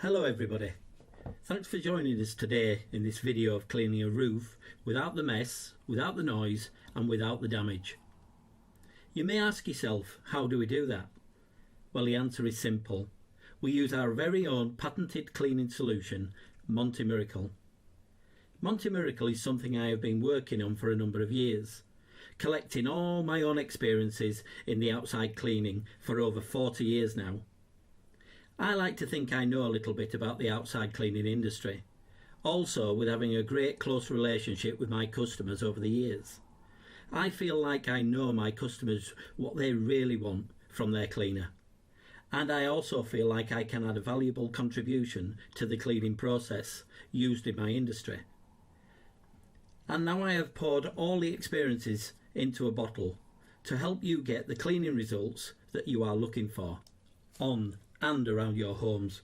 Hello everybody, thanks for joining us today in this video of cleaning a roof without the mess, without the noise and without the damage. You may ask yourself, how do we do that? Well, the answer is simple. We use our very own patented cleaning solution, Monty Miracle. Monty Miracle is something I have been working on for a number of years, collecting all my own experiences in the outside cleaning for over 40 years now. I like to think I know a little bit about the outside cleaning industry, also with having a great close relationship with my customers over the years. I feel like I know my customers what they really want from their cleaner, and I also feel like I can add a valuable contribution to the cleaning process used in my industry. And now I have poured all the experiences into a bottle to help you get the cleaning results that you are looking for on and around your homes.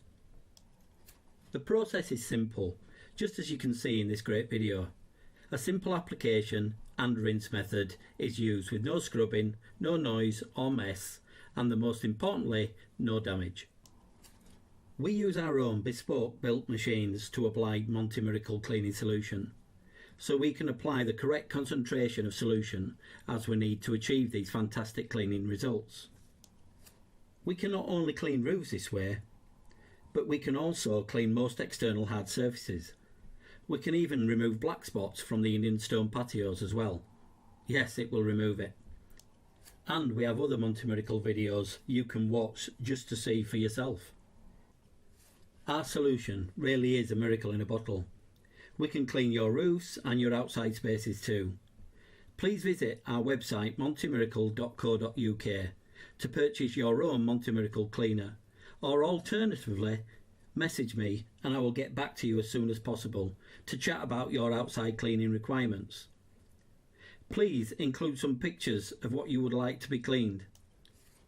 The process is simple, just as you can see in this great video. A simple application and rinse method is used with no scrubbing, no noise or mess, and most importantly, no damage. We use our own bespoke built machines to apply Monty Miracle cleaning solution, so we can apply the correct concentration of solution as we need to achieve these fantastic cleaning results. We can not only clean roofs this way, but we can also clean most external hard surfaces. We can even remove black spots from the Indian stone patios as well. Yes, it will remove it. And we have other Monty Miracle videos you can watch just to see for yourself. Our solution really is a miracle in a bottle. We can clean your roofs and your outside spaces too. Please visit our website montymiracle.co.uk to purchase your own Monty Miracle cleaner, or alternatively message me and I will get back to you as soon as possible to chat about your outside cleaning requirements. Please include some pictures of what you would like to be cleaned.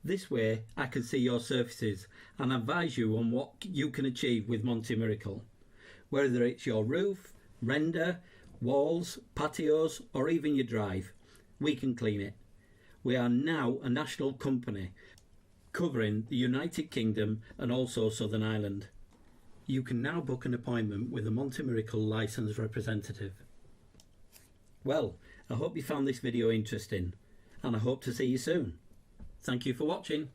This way I can see your surfaces and advise you on what you can achieve with Monty Miracle, whether it's your roof, render, walls, patios or even your drive. We can clean it. We are now a national company covering the United Kingdom and also Southern Ireland. You can now book an appointment with a Monty Miracle licensed representative. Well, I hope you found this video interesting and I hope to see you soon. Thank you for watching.